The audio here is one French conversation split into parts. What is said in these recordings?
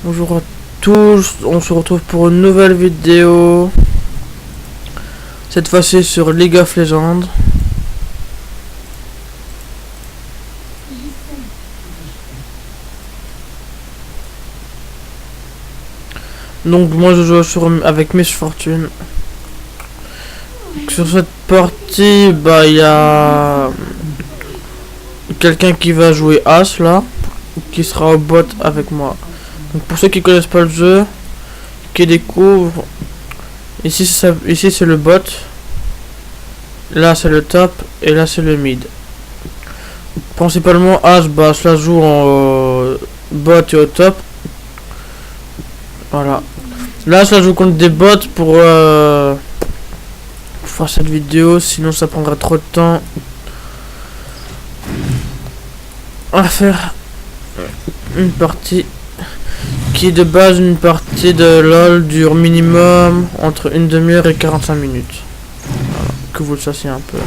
Bonjour à tous, on se retrouve pour une nouvelle vidéo. Cette fois-ci sur League of Legends. Donc moi je joue avec Miss Fortune. Sur cette partie, bah il y a quelqu'un qui va jouer As là, qui sera au bot avec moi. Donc pour ceux qui connaissent pas le jeu, qui découvrent, ici c'est le bot, là c'est le top et là c'est le mid. Principalement As, bah cela joue en bot et au top. Voilà. Là ça joue contre des bots pour faire cette vidéo, sinon ça prendra trop de temps à faire une partie qui de base. Une partie de LOL dure minimum entre une demi-heure et 45 minutes. Voilà, que vous le sachiez un peu.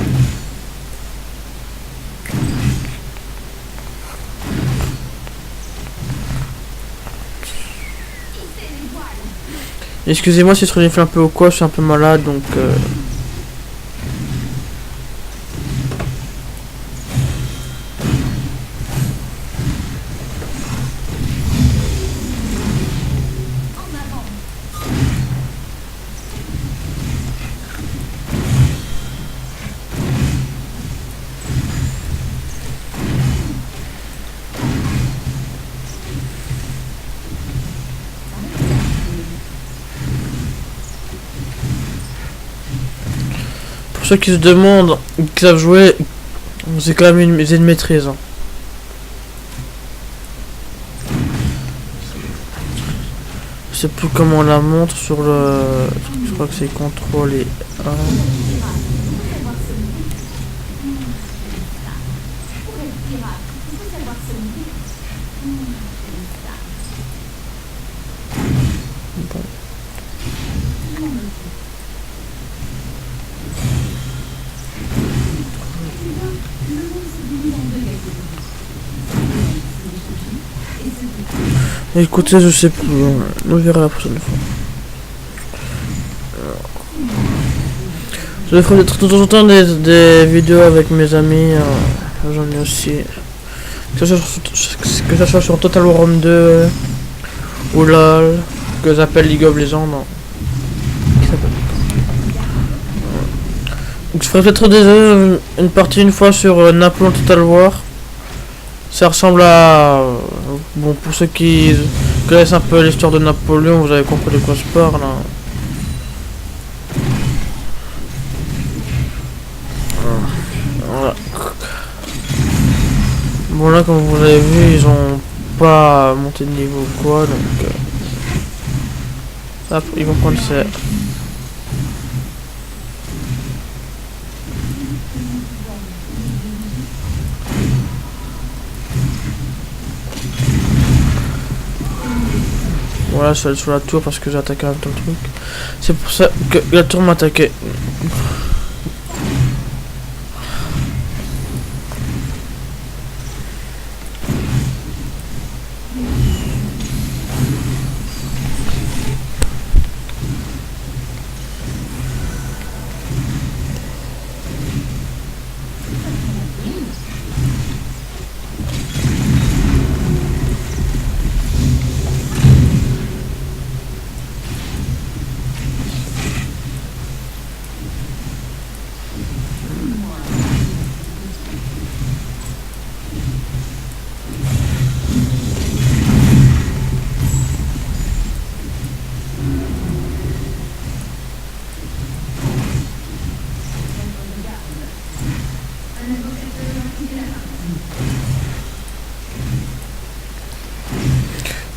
Excusez-moi si je renifle un peu ou quoi, je suis un peu malade donc pour ceux qui se demandent, qui savent jouer, c'est quand même une maîtrise. Hein. Je sais plus comment on la montre sur le... Je crois que c'est contrôle et 1. Bon. Écoutez, je sais plus, on verra la prochaine fois. Je ferai de temps en temps des vidéos avec mes amis, j'en ai aussi. Que ça soit sur Total War 2 ou LOL, que j'appelle League of Legends. Donc, je ferai peut-être une partie une fois sur Napoléon Total War. Ça ressemble à... bon, pour ceux qui connaissent un peu l'histoire de Napoléon, vous avez compris de quoi je parle. Hein. Voilà. Bon là, comme vous l'avez vu, ils ont pas monté de niveau ou quoi, donc... ça, ils vont prendre ça. Voilà, je suis allé sur la tour parce que j'ai attaqué un peu le truc. C'est pour ça que la tour m'a attaqué.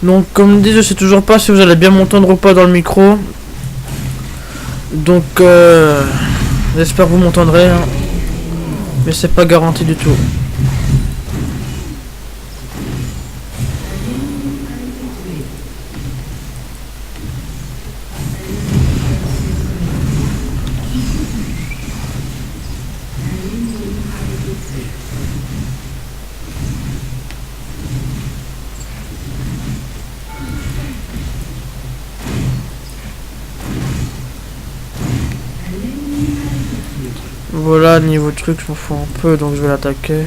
Donc comme dit, je sais toujours pas si vous allez bien m'entendre ou pas dans le micro. Donc j'espère que vous m'entendrez. Hein. Mais c'est pas garanti du tout. Voilà, niveau truc, je m'en fous un peu, donc je vais l'attaquer.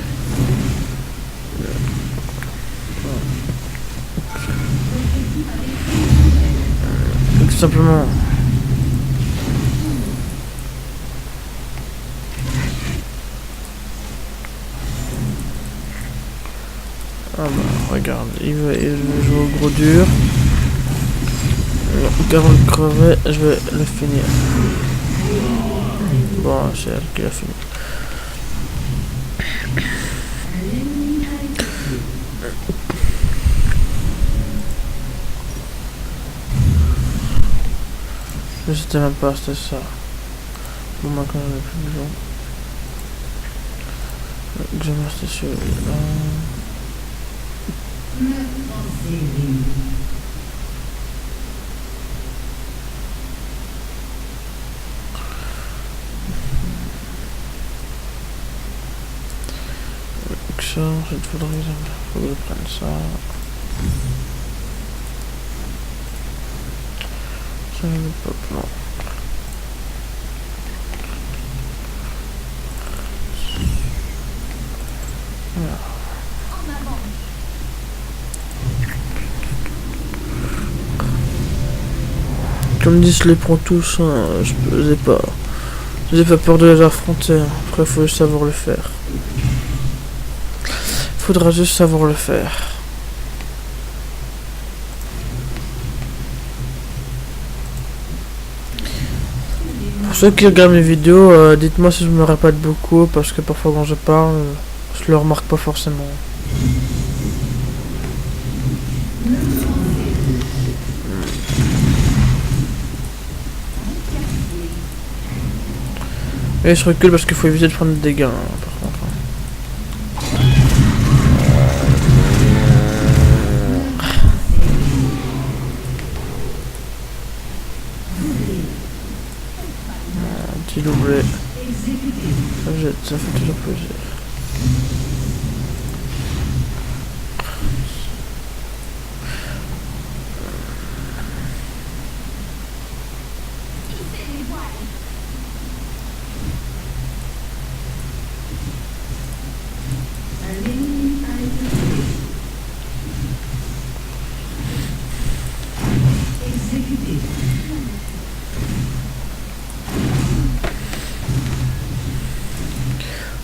Tout simplement. Ah bah, regarde, il va jouer au gros dur. Donc, avant de crever, je vais le finir. Bon, c'est elle qui l'a fini. Je sais même pas, c'était ça. Bon, maintenant j'en ai plus besoin. Je vais rester sur là. Ça, cette faudrait faut que je prenne ça. Ça ne peut pas, non. Voilà. Comme disent les prends tous, hein, je n'ai pas peur de les affronter. Après, il faut juste savoir le faire. Faudra juste savoir le faire. Pour ceux qui regardent mes vidéos, dites-moi si je me répète beaucoup, parce que parfois quand je parle, je le remarque pas forcément. Et je recule parce qu'il faut éviter de prendre des dégâts, hein, par contre. Un petit doublé. Ça fait toujours plaisir.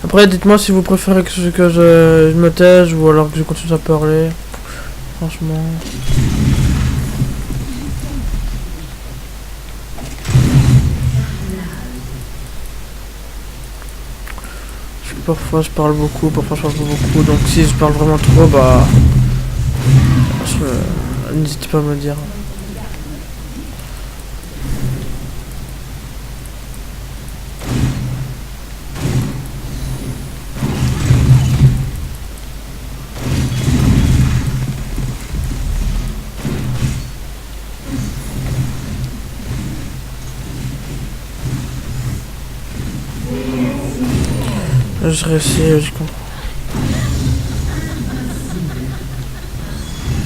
Après, dites-moi si vous préférez que je me taise ou alors que je continue à parler. Franchement. Parfois je parle beaucoup, parfois je parle pas beaucoup. Donc si je parle vraiment trop, bah... n'hésitez pas à me le dire. Je réussis, je comprends.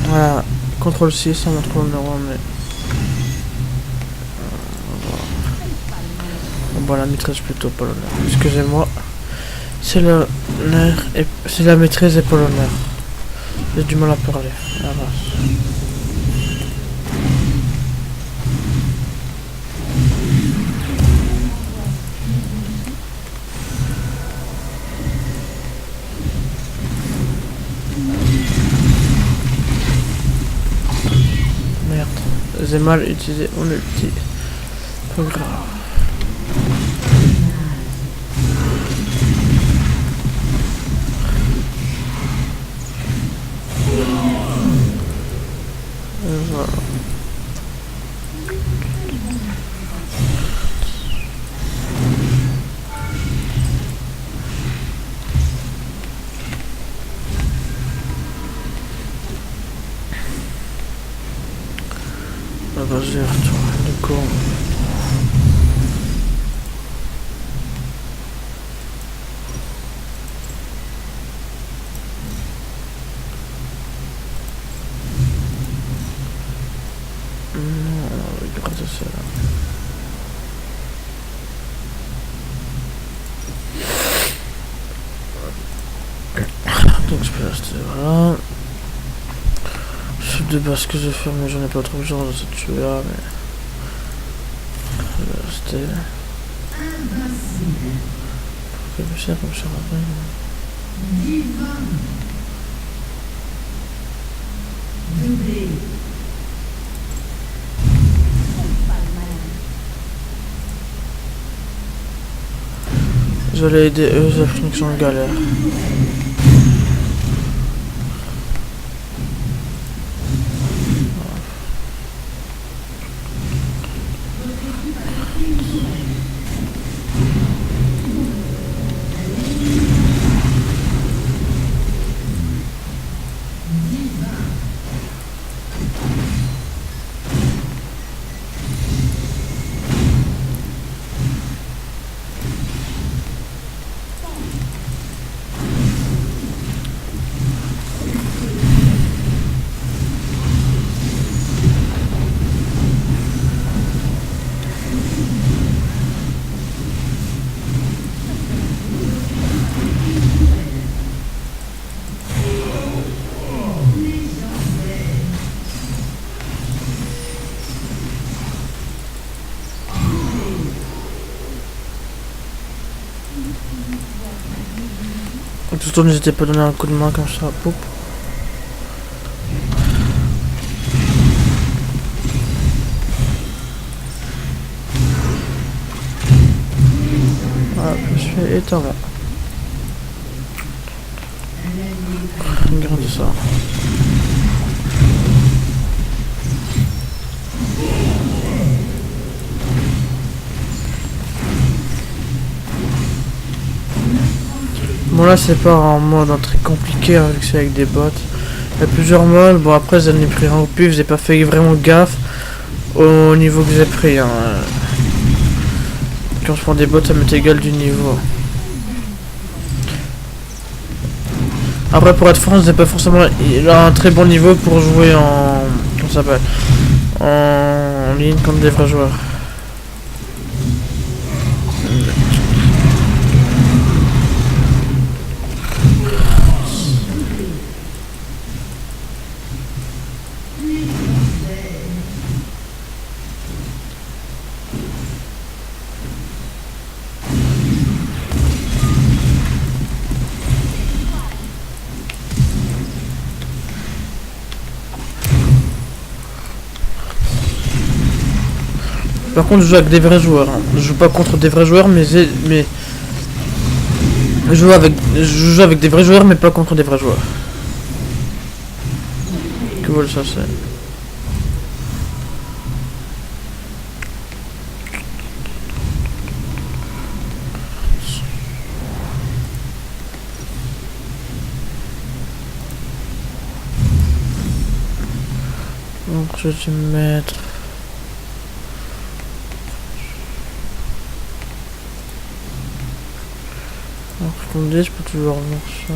Voilà, CTRL 6, ça montre le numéro, mais... Bon, la maîtrise plutôt, pas l'honneur. Excusez-moi. C'est l'honneur et... C'est la maîtrise et pas l'honneur. J'ai du mal à parler. Ah, merde. J'ai mal utilisé mon ulti. Pas grave. Voilà. Vas-y, retourne le cours. Non, grâce à ça. Donc je peux rester voilà. De base que je vais faire, mais j'en ai pas trop besoin de cette tuer-là, mais... Je vais rester... Comme ça après... J'allais aider eux, les Africains qui sont en galère. Surtout n'hésitez pas à donner un coup de main comme ça, poup. Voilà, je suis éteint là. Regardez ça. Bon là c'est pas en mode très compliqué avec c'est avec des bots. Il y a plusieurs modes, bon après j'en ai pris un au pif, j'ai pas fait vraiment gaffe au niveau que j'ai pris. Hein. Quand je prends des bots ça m'est égal du niveau. Après pour être franc, j'ai pas forcément il a un très bon niveau pour jouer en. Comment ça s'appelle, en ligne contre des vrais joueurs. Par contre je joue avec des vrais joueurs, hein. Je joue pas contre des vrais joueurs mais je joue avec des vrais joueurs mais pas contre des vrais joueurs. Que voilà ça c'est. Donc je vais mettre. Alors attendez, je peux toujours voir ça.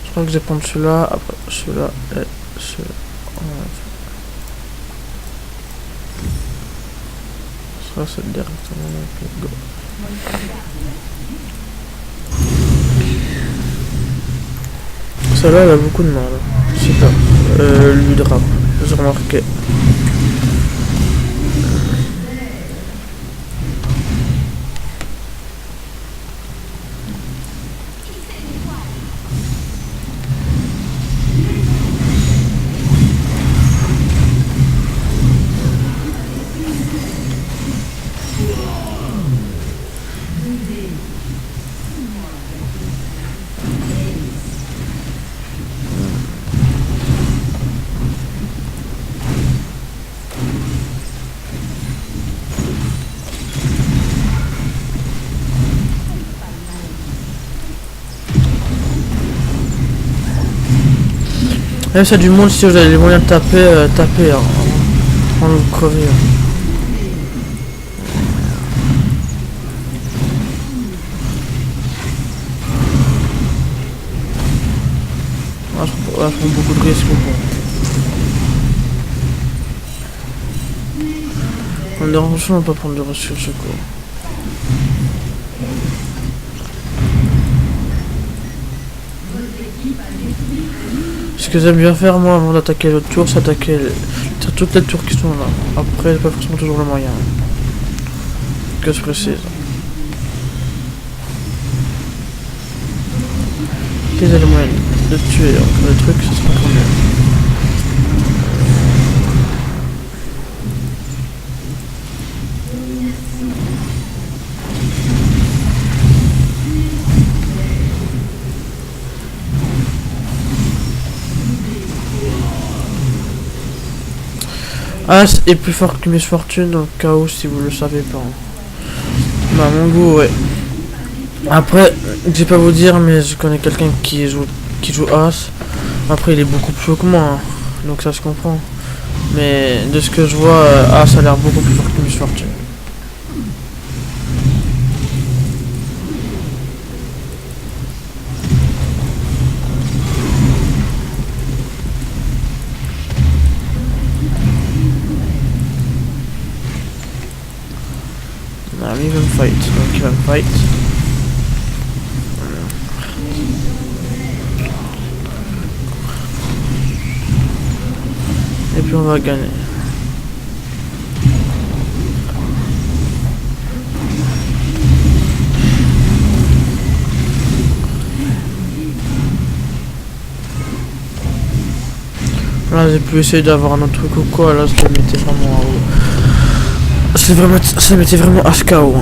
Je crois que je vais prendre celui-là, après celui-là et celui-là. Ça c'est directement avec le go. Celle-là elle a beaucoup de mal. Super. Lui de rap. J'ai remarqué. Même ça du monde si vous avez les moyens de taper hein, en le crever. Hein. Je prends beaucoup de risques. Bon. On est franchement pas prendre de ressources quoi. Ce que j'aime bien faire moi avant d'attaquer l'autre tour, c'est attaquer toutes les tours qui sont là. Après, pas forcément toujours le moyen. Que je précise. Si j'ai le moyen de tuer le truc, ça sera quand même. As est plus fort que Miss Fortune dans le chaos si vous le savez pas. Bah mon goût ouais. Après, je vais pas vous dire mais je connais quelqu'un qui joue As. Après il est beaucoup plus haut que moi. Hein. Donc ça se comprend. Mais de ce que je vois, As a l'air beaucoup plus fort que Miss Fortune. Ah, lui il veut me fight, donc il va me fight. Et puis on va gagner. Là j'ai pu essayer d'avoir un autre truc ou quoi, là je le mettais vraiment en haut. Je le mettais vraiment à ce KO.